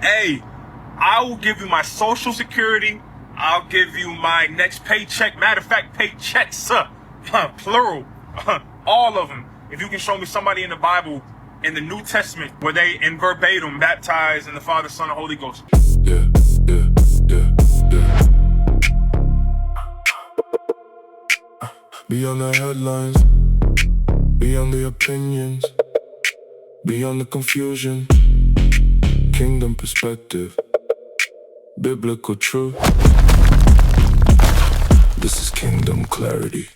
Hey, I will give you my social security. I'll give you my next paycheck. Matter of fact, paychecks, plural, all of them. If you can show me somebody in the Bible, in the New Testament, where they in verbatim baptized in the Father, Son, and Holy Ghost. Yeah. Beyond the headlines, beyond the opinions, beyond the confusion, kingdom perspective, biblical truth. This is kingdom clarity.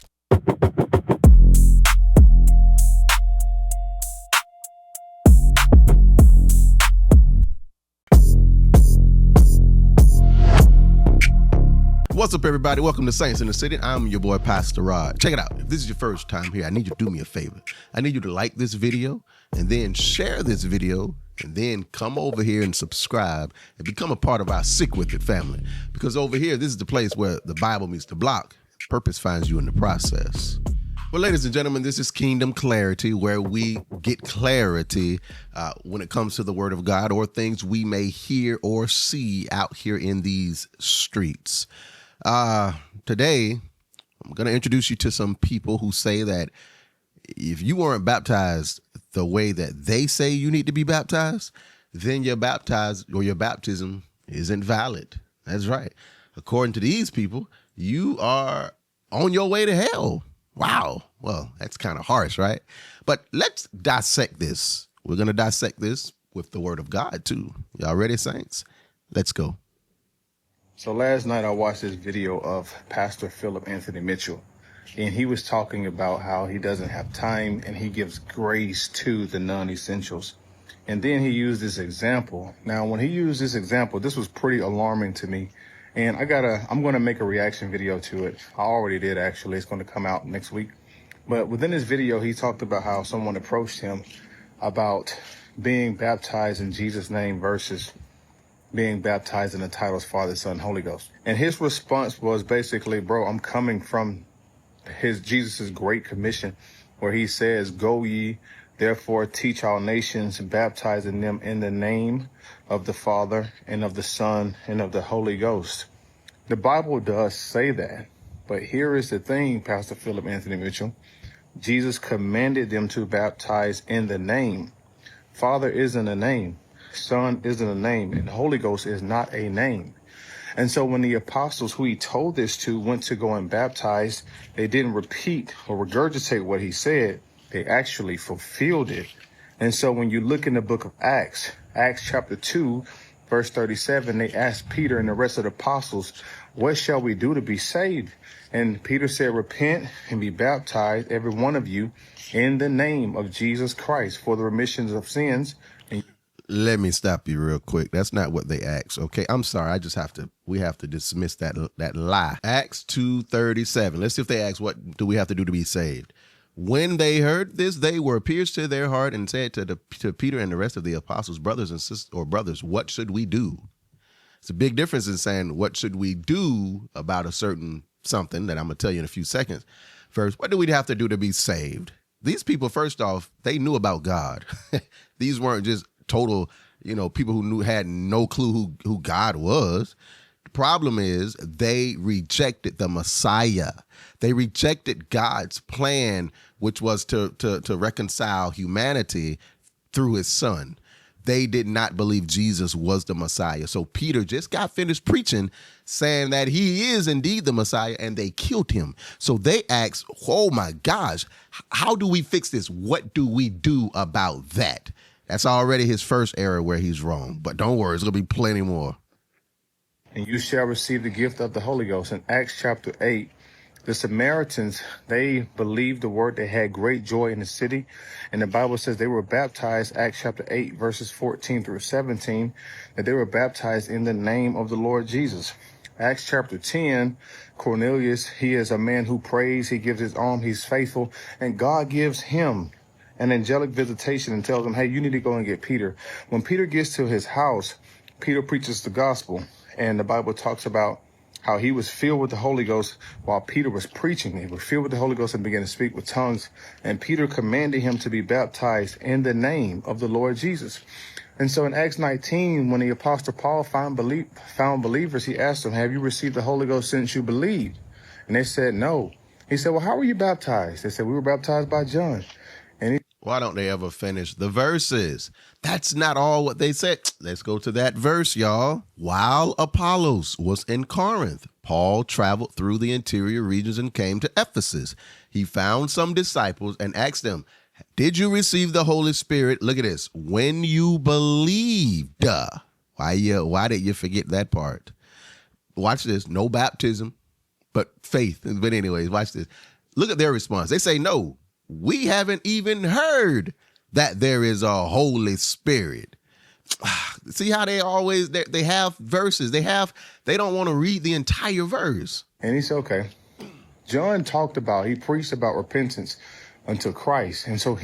What's up, everybody? Welcome to Saints in the City. I'm your boy, Pastor Rod. Check it out. If this is your first time here, I need you to do me a favor. I need you to like this video and then share this video and then come over here and subscribe and become a part of our Sick With It family. Because over here, this is the place where the Bible meets the block. Purpose finds you in the process. Well, ladies and gentlemen, this is Kingdom Clarity, where we get clarity when it comes to the Word of God or things we may hear or see out here in these streets. Today, I'm going to introduce you to some people who say that if you weren't baptized the way that they say you need to be baptized, then you're baptized or your baptism isn't valid. That's right. According to these people, you are on your way to hell. Wow. Well, that's kind of harsh, right? But let's dissect this. We're going to dissect this with the Word of God, too. Y'all ready, saints? Let's go. So last night I watched this video of Pastor Philip Anthony Mitchell, and he was talking about how he doesn't have time and he gives grace to the non-essentials. And then he used this example. Now, when he used this example, this was pretty alarming to me. And I'm going to make a reaction video to it. I already did, actually. It's going to come out next week. But within this video, he talked about how someone approached him about being baptized in Jesus' name versus being baptized in the titles Father, Son, Holy Ghost. And his response was basically, bro, I'm coming from Jesus's great commission where he says, go ye, therefore teach all nations, baptizing them in the name of the Father and of the Son and of the Holy Ghost. The Bible does say that. But here is the thing, Pastor Philip Anthony Mitchell. Jesus commanded them to baptize in the name. Father isn't a name. Son isn't a name, and Holy Ghost is not a name. And so when the apostles who he told this to went to go and baptize, they didn't repeat or regurgitate what he said. They actually fulfilled it. And so when you look in the book of Acts chapter 2, verse 37, they asked Peter and the rest of the apostles, what shall we do to be saved? And Peter said, repent and be baptized, every one of you, in the name of Jesus Christ for the remissions of sins. Let me stop you real quick. That's not what they asked. Okay, I'm sorry. We have to dismiss that lie. Acts 2:37. Let's see if they asked, what do we have to do to be saved? When they heard this, they were pierced to their heart and said to Peter and the rest of the apostles, brothers and sisters, or brothers, what should we do? It's a big difference in saying, what should we do about a certain something that I'm going to tell you in a few seconds. First, what do we have to do to be saved? These people, first off, they knew about God. These weren't just total, people who had no clue who God was. The problem is they rejected the Messiah. They rejected God's plan, which was to reconcile humanity through his son. They did not believe Jesus was the Messiah. So Peter just got finished preaching, saying that he is indeed the Messiah, and they killed him. So they asked, oh my gosh, how do we fix this? What do we do about that? That's already his first error where he's wrong. But don't worry, there's going to be plenty more. And you shall receive the gift of the Holy Ghost. In Acts chapter 8, the Samaritans, they believed the word. They had great joy in the city. And the Bible says they were baptized, Acts chapter 8, verses 14 through 17, that they were baptized in the name of the Lord Jesus. Acts chapter 10, Cornelius, he is a man who prays. He gives his alms. He's faithful. And God gives him an angelic visitation and tells him, hey, you need to go and get Peter. When Peter gets to his house, Peter preaches the gospel. And the Bible talks about how he was filled with the Holy Ghost while Peter was preaching. He was filled with the Holy Ghost and began to speak with tongues. And Peter commanded him to be baptized in the name of the Lord Jesus. And so in Acts 19, when the Apostle Paul found believers, he asked them, have you received the Holy Ghost since you believed? And they said, no. He said, well, how were you baptized? They said, we were baptized by John. And Why don't they ever finish the verses? That's not all what they said. Let's go to that verse, y'all. While Apollos was in Corinth, Paul traveled through the interior regions and came to Ephesus. He found some disciples and asked them, did you receive the Holy Spirit? Look at this. When you believed. Why did you forget that part? Watch this. No baptism, but faith. But anyways, watch this. Look at their response. They say, no, we haven't even heard that there is a Holy Spirit. See how they always, they have verses. They don't want to read the entire verse. And he said, okay. John he preached about repentance unto Christ. And so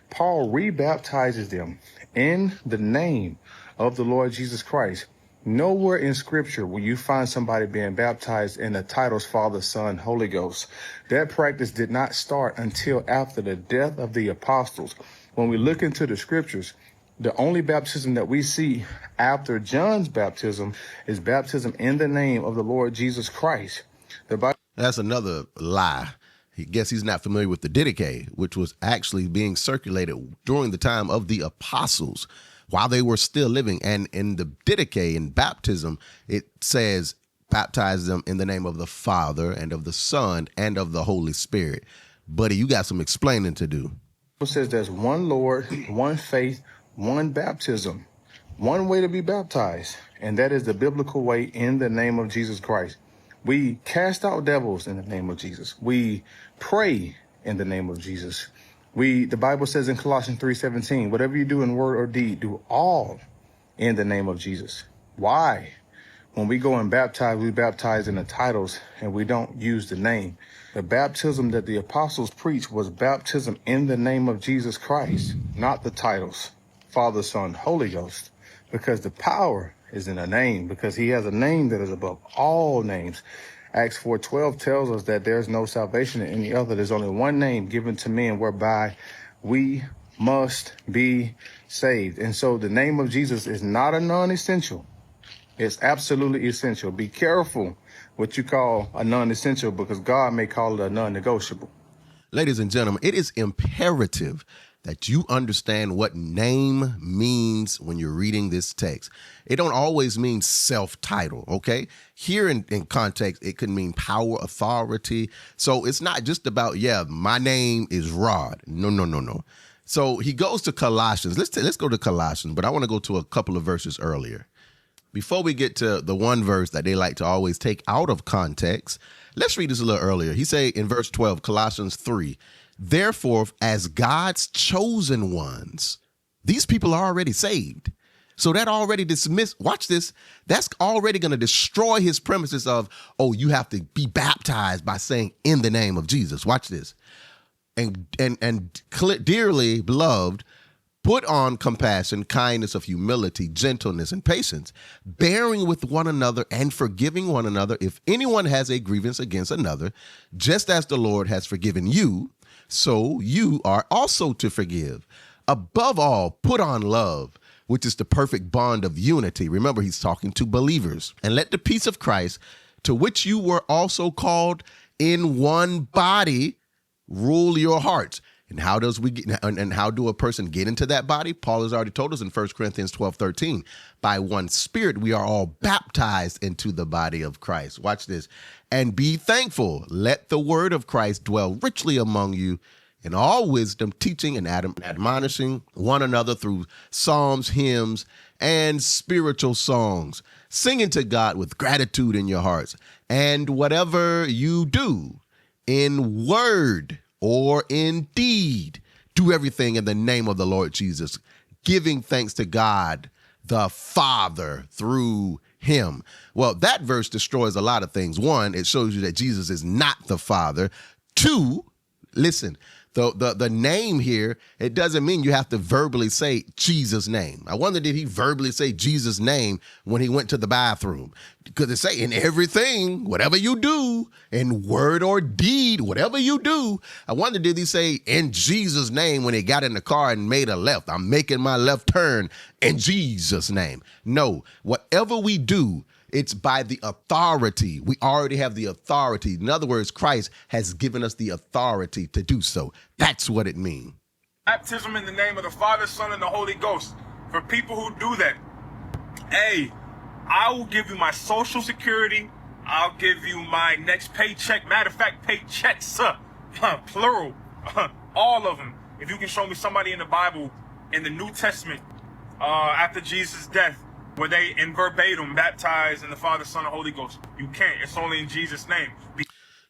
Paul rebaptizes them in the name of the Lord Jesus Christ. Nowhere in scripture will you find somebody being baptized in the titles Father, Son, Holy Ghost. That practice did not start until after the death of the apostles. When we look into the scriptures, the only baptism that we see after John's baptism is baptism in the name of the Lord Jesus Christ. That's another lie. I guess he's not familiar with the Didache, which was actually being circulated during the time of the apostles while they were still living. And in the Didache, in baptism, it says, baptize them in the name of the Father and of the Son and of the Holy Spirit. Buddy, you got some explaining to do. It says there's one Lord, one faith, one baptism, one way to be baptized, and that is the biblical way in the name of Jesus Christ. We cast out devils in the name of Jesus. We pray in the name of Jesus. The Bible says in Colossians 3:17, whatever you do in word or deed, do all in the name of Jesus. Why? When we go and baptize, we baptize in the titles and we don't use the name. The baptism that the apostles preached was baptism in the name of Jesus Christ, not the titles, Father, Son, Holy Ghost, because the power is in a name, because he has a name that is above all names. Acts 4:12 tells us that there's no salvation in any other. There's only one name given to men whereby we must be saved. And so the name of Jesus is not a non-essential. It's absolutely essential. Be careful what you call a non-essential, because God may call it a non-negotiable. Ladies and gentlemen, it is imperative that you understand what name means when you're reading this text. It don't always mean self-title, okay? Here in context, it could mean power, authority. So it's not just about, my name is Rod. No. So he goes to Colossians. Let's go to Colossians, but I want to go to a couple of verses earlier. Before we get to the one verse that they like to always take out of context, let's read this a little earlier. He say in verse 12, Colossians 3, therefore, as God's chosen ones, these people are already saved. So that already watch this, that's already going to destroy his premises of, you have to be baptized by saying in the name of Jesus. Watch this. And dearly beloved, put on compassion, kindness of humility, gentleness, and patience, bearing with one another and forgiving one another if anyone has a grievance against another, just as the Lord has forgiven you, so you are also to forgive. Above all, put on love, which is the perfect bond of unity. Remember, he's talking to believers. And let the peace of Christ, to which you were also called in one body, rule your hearts. And how do a person get into that body? Paul has already told us in 1 Corinthians 12:13, by one Spirit, we are all baptized into the body of Christ. Watch this. And be thankful. Let the word of Christ dwell richly among you in all wisdom, teaching and admonishing one another through psalms, hymns, and spiritual songs, singing to God with gratitude in your hearts. And whatever you do in word or in deed, do everything in the name of the Lord Jesus, giving thanks to God the Father through him. Well, that verse destroys a lot of things. One, it shows you that Jesus is not the Father. Two, listen, the name here, it doesn't mean you have to verbally say Jesus' name. I wonder, did he verbally say Jesus' name when he went to the bathroom? Because it say in everything, whatever you do, in word or deed, whatever you do. I wonder, did he say in Jesus' name when he got in the car and made a left? I'm making my left turn in Jesus' name. No, whatever we do, it's by the authority. We already have the authority. In other words, Christ has given us the authority to do so. That's what it means. Baptism in the name of the Father, Son, and the Holy Ghost. For people who do that, hey, I will give you my social security. I'll give you my next paycheck. Matter of fact, paychecks, plural, all of them. If you can show me somebody in the Bible, in the New Testament, after Jesus' death, where they in verbatim baptized in the Father, Son, and Holy Ghost. You can't. It's only in Jesus' name.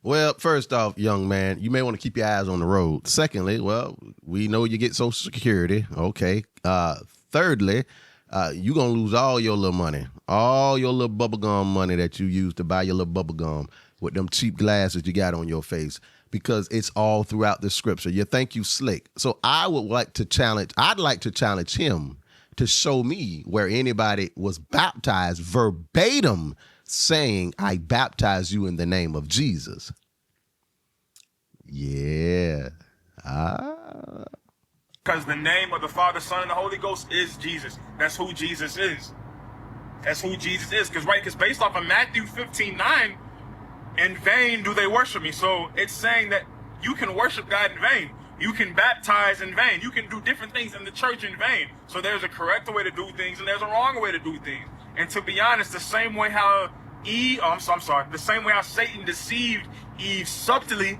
Well, first off, young man, you may want to keep your eyes on the road. Secondly, well, we know you get Social Security. Okay. Thirdly, you're going to lose all your little money, all your little bubblegum money that you use to buy your little bubblegum with them cheap glasses you got on your face, because it's all throughout the scripture. You think you slick. So I'd like to challenge him to show me where anybody was baptized verbatim saying, I baptize you in the name of Jesus. Yeah. Because the name of the Father, Son, and the Holy Ghost is Jesus. That's who Jesus is. That's who Jesus is. Because based off of Matthew 15:9, in vain do they worship me. So it's saying that you can worship God in vain. You can baptize in vain. You can do different things in the church in vain. So there's a correct way to do things and there's a wrong way to do things. And to be honest, the same way how the same way how Satan deceived Eve subtly,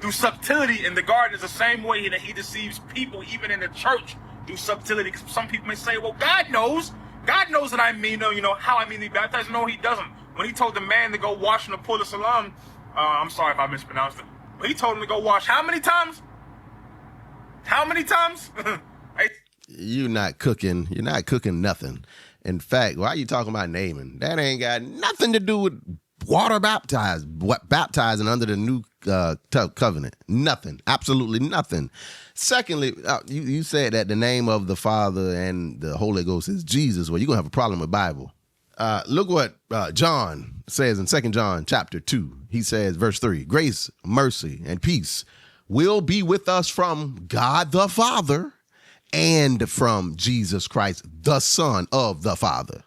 through subtlety in the garden, is the same way that he deceives people even in the church through subtlety. Because some people may say, well, God knows that I mean, how I mean to be baptized. No, he doesn't. When he told the man to go wash in the pool of Siloam, I'm sorry if I mispronounced it. But he told him to go wash how many times? How many times? You're not cooking nothing. In fact, why are you talking about naming? That ain't got nothing to do with water baptizing under the new covenant. Nothing. Absolutely nothing. Secondly, you said that the name of the Father and the Holy Ghost is Jesus. Well, you're going to have a problem with the Bible. Look what John says in 2 John chapter 2. He says, verse 3, grace, mercy, and peace will be with us from God the Father and from Jesus Christ, the Son of the Father.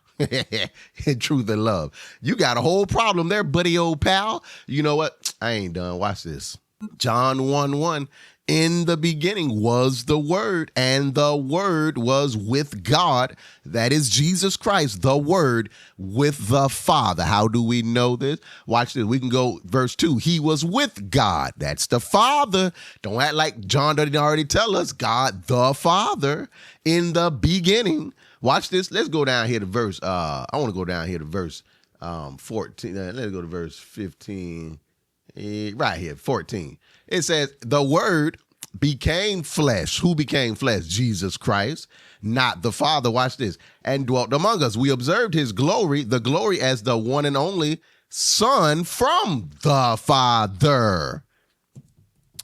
In truth and love. You got a whole problem there, buddy, old pal. You know what? I ain't done. Watch this. John 1:1. In the beginning was the Word, and the Word was with God. That is Jesus Christ, the Word with the Father. How do we know this? Watch this. We can go verse 2. He was with God. That's the Father. Don't act like John didn't already tell us. God the Father in the beginning. Watch this. Let's go down here to verse. I want to go down here to verse 14. Let's go to verse 15. Right here, 14. It says, the Word became flesh. Who became flesh? Jesus Christ, not the Father. Watch this. And dwelt among us. We observed his glory, the glory as the one and only Son from the Father.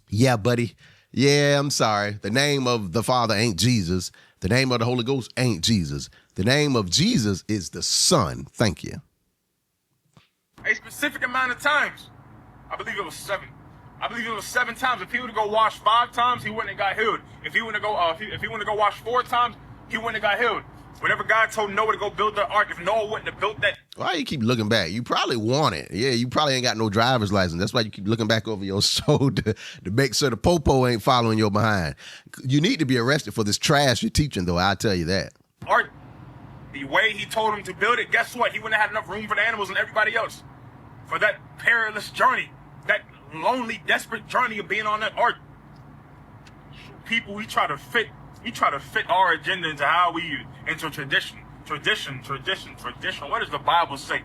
Yeah, buddy. Yeah, I'm sorry. The name of the Father ain't Jesus. The name of the Holy Ghost ain't Jesus. The name of Jesus is the Son. Thank you. A specific amount of times. I believe it was 7. I believe it was 7 times. If he would have go wash 5 times, he wouldn't have got healed. If he would have go, if he wouldn't have go wash 4 times, he wouldn't have got healed. Whenever God told Noah to go build the ark, if Noah wouldn't have built that. Why you keep looking back? You probably want it. Yeah, you probably ain't got no driver's license. That's why you keep looking back over your shoulder to make sure the popo ain't following your behind. You need to be arrested for this trash you're teaching, though. I'll tell you that. Ark, the way he told him to build it, guess what? He wouldn't have had enough room for the animals and everybody else. For that perilous journey, that lonely, desperate journey of being on that ark. People, we try to fit our agenda into how we into tradition. What does the Bible say?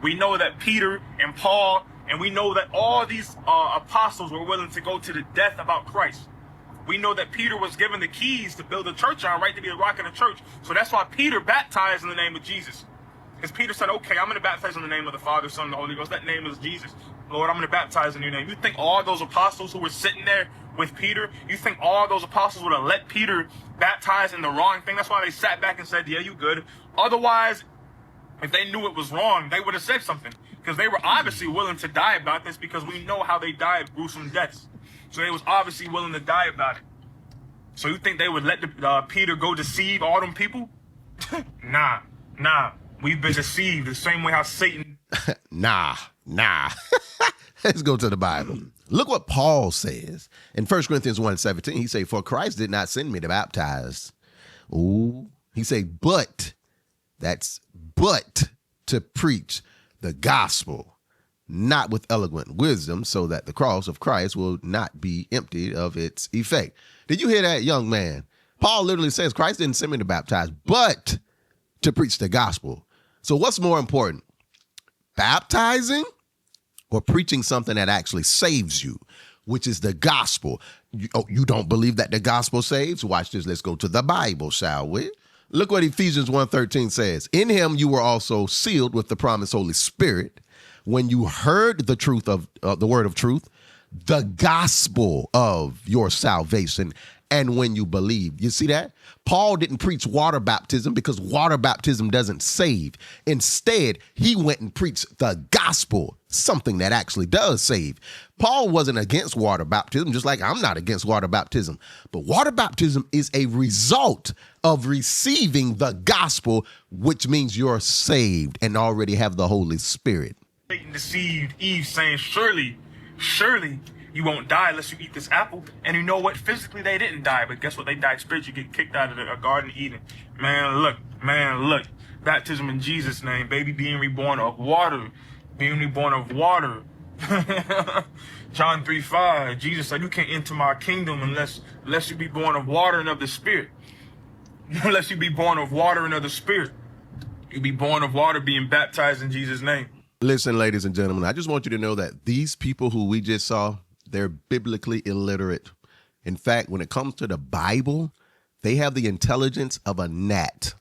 We know that Peter and Paul, and we know that all these apostles were willing to go to the death about Christ. We know that Peter was given the keys to build a church on, right, to be the rock of the church. So that's why Peter baptized in the name of Jesus. Because Peter said, okay, I'm going to baptize in the name of the Father, Son, and the Holy Ghost. That name is Jesus. Lord, I'm going to baptize in your name. You think all those apostles who were sitting there with Peter, you think all those apostles would have let Peter baptize in the wrong thing? That's why they sat back and said, yeah, you good. Otherwise, if they knew it was wrong, they would have said something. Because they were obviously willing to die about this, because we know how they died gruesome deaths. So they was obviously willing to die about it. So you think they would let Peter go deceive all them people? Nah. We've been deceived the same way how Satan. Nah. Let's go to the Bible. Look what Paul says in 1 Corinthians 1:17. He say, for Christ did not send me to baptize. Ooh. He say, but to preach the gospel, not with eloquent wisdom, so that the cross of Christ will not be emptied of its effect. Did you hear that, young man? Paul literally says Christ didn't send me to baptize, but to preach the gospel. So what's more important, baptizing or preaching something that actually saves you, which is the gospel? You don't believe that the gospel saves? Watch this. Let's go to the Bible, shall we? Look what Ephesians 1:13 says. In him you were also sealed with the promised Holy Spirit when you heard the truth of the word of truth, the gospel of your salvation, and when you believed. You see that? Paul didn't preach water baptism because water baptism doesn't save. Instead, he went and preached the gospel, something that actually does save. Paul wasn't against water baptism, just like I'm not against water baptism. But water baptism is a result of receiving the gospel, which means you're saved and already have the Holy Spirit. Satan deceived Eve, saying, surely you won't die unless you eat this apple. And you know what? Physically, they didn't die. But guess what? They died spiritually, get kicked out of the Garden of Eden. Man, look. Baptism in Jesus' name. Baby being reborn of water. Being reborn of water. John 3:5. Jesus said, you can't enter my kingdom unless you be born of water and of the Spirit. Unless you be born of water and of the Spirit. You be born of water, being baptized in Jesus' name. Listen, ladies and gentlemen, I just want you to know that these people who we just saw, they're biblically illiterate. In fact, when it comes to the Bible, they have the intelligence of a gnat.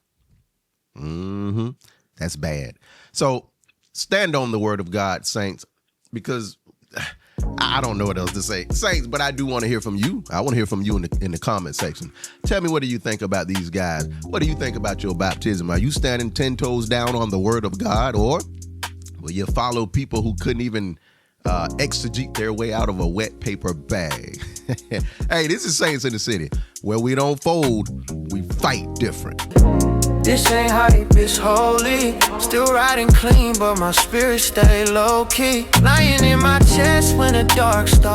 That's bad. So stand on the word of God, saints, because I don't know what else to say. Saints, but I do want to hear from you. I want to hear from you in the comment section. Tell me, what do you think about these guys? What do you think about your baptism? Are you standing 10 toes down on the word of God, or will you follow people who couldn't even exegete their way out of a wet paper bag? Hey, this is Saints in the City, where we don't fold, we fight different. This ain't hype, it's holy. Still riding clean, but my spirit stay low-key. Lying in my chest when the dark starts.